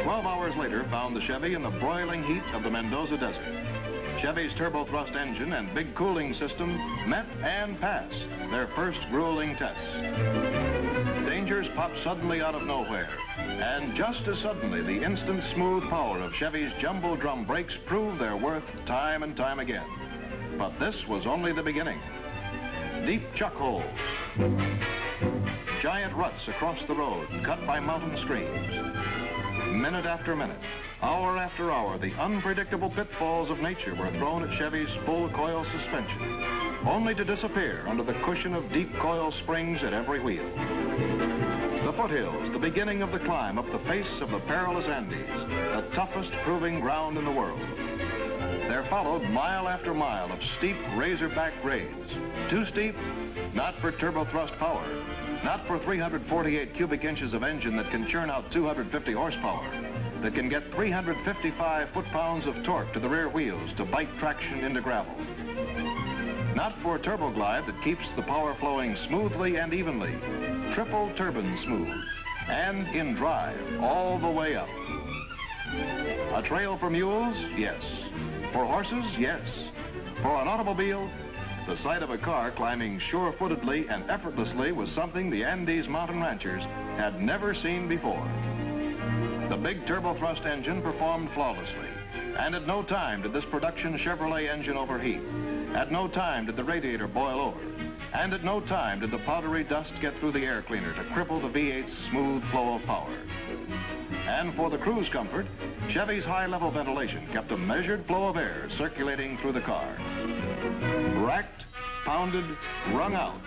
12 hours later found the Chevy in the broiling heat of the Mendoza Desert. Chevy's turbo-thrust engine and big cooling system met and passed their first grueling test. Dangers popped suddenly out of nowhere, and just as suddenly, the instant smooth power of Chevy's jumbo drum brakes proved their worth time and time again. But this was only the beginning. Deep chuck holes, giant ruts across the road cut by mountain streams. Minute after minute, hour after hour, the unpredictable pitfalls of nature were thrown at Chevy's full coil suspension, only to disappear under the cushion of deep coil springs at every wheel. The foothills, the beginning of the climb up the face of the perilous Andes, the toughest proving ground in the world. There followed mile after mile of steep razorback grades. Too steep? Not for turbo-thrust power. Not for 348 cubic inches of engine that can churn out 250 horsepower, that can get 355 foot-pounds of torque to the rear wheels to bite traction into gravel. Not for turbo-glide that keeps the power flowing smoothly and evenly, triple turbine smooth, and in drive all the way up. A trail for mules? Yes. For horses? Yes. For an automobile? The sight of a car climbing sure-footedly and effortlessly was something the Andes mountain ranchers had never seen before. The big turbo-thrust engine performed flawlessly, and at no time did this production Chevrolet engine overheat. At no time did the radiator boil over, and at no time did the powdery dust get through the air cleaner to cripple the V8's smooth flow of power. And for the cruise comfort, Chevy's high-level ventilation kept a measured flow of air circulating through the car. Racked, pounded, wrung out,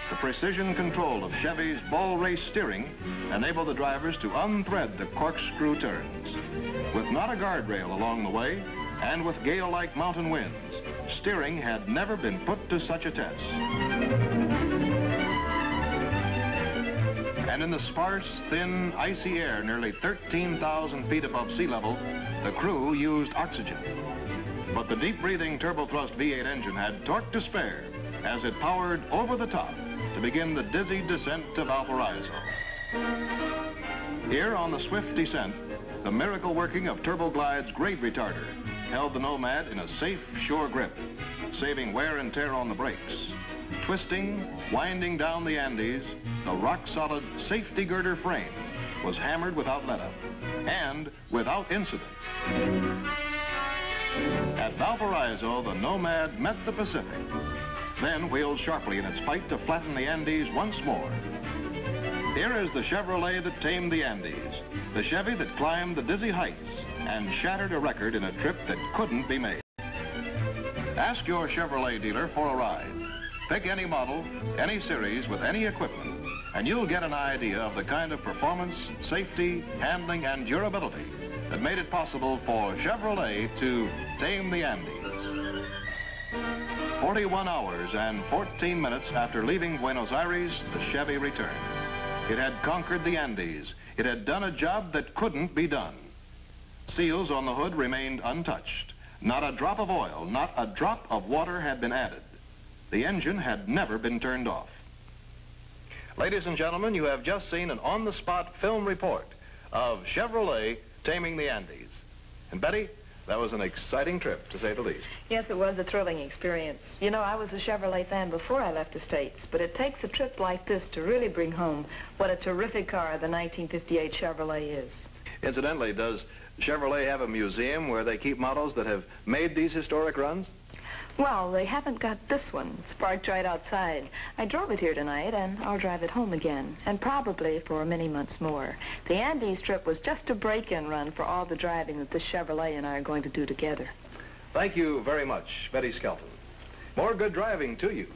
the precision control of Chevy's bull race steering enabled the drivers to unthread the corkscrew turns. With not a guardrail along the way, and with gale-like mountain winds, steering had never been put to such a test. And in the sparse, thin, icy air nearly 13,000 feet above sea level, the crew used oxygen. But the deep-breathing turbo-thrust V8 engine had torque to spare as it powered over the top to begin the dizzy descent to Valparaiso. Here on the swift descent, the miracle working of Turboglide's grade retarder held the Nomad in a safe, sure grip, saving wear and tear on the brakes. Twisting, winding down the Andes, the rock-solid safety girder frame was hammered without let-up and without incident. At Valparaiso, the Nomad met the Pacific, then wheeled sharply in its fight to flatten the Andes once more. Here is the Chevrolet that tamed the Andes, the Chevy that climbed the dizzy heights and shattered a record in a trip that couldn't be made. Ask your Chevrolet dealer for a ride. Pick any model, any series with any equipment, and you'll get an idea of the kind of performance, safety, handling, and durability that made it possible for Chevrolet to tame the Andes. 41 hours and 14 minutes after leaving Buenos Aires, the Chevy returned. It had conquered the Andes. It had done a job that couldn't be done. Seals on the hood remained untouched. Not a drop of oil, not a drop of water had been added. The engine had never been turned off. Ladies and gentlemen, you have just seen an on-the-spot film report of Chevrolet taming the Andes. And Betty, that was an exciting trip, to say the least. Yes, it was a thrilling experience. You know, I was a Chevrolet fan before I left the States, but it takes a trip like this to really bring home what a terrific car the 1958 Chevrolet is. Incidentally, does Chevrolet have a museum where they keep models that have made these historic runs? Well, they haven't got this one. It's parked right outside. I drove it here tonight, and I'll drive it home again, and probably for many months more. The Andes trip was just a break-in run for all the driving that this Chevrolet and I are going to do together. Thank you very much, Betty Skelton. More good driving to you.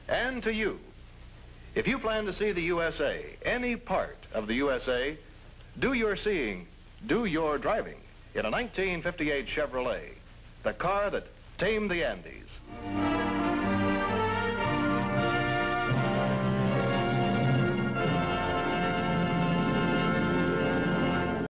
And to you. If you plan to see the USA, any part of the USA, do your seeing, do your driving in a 1958 Chevrolet, the car that tamed the Andes.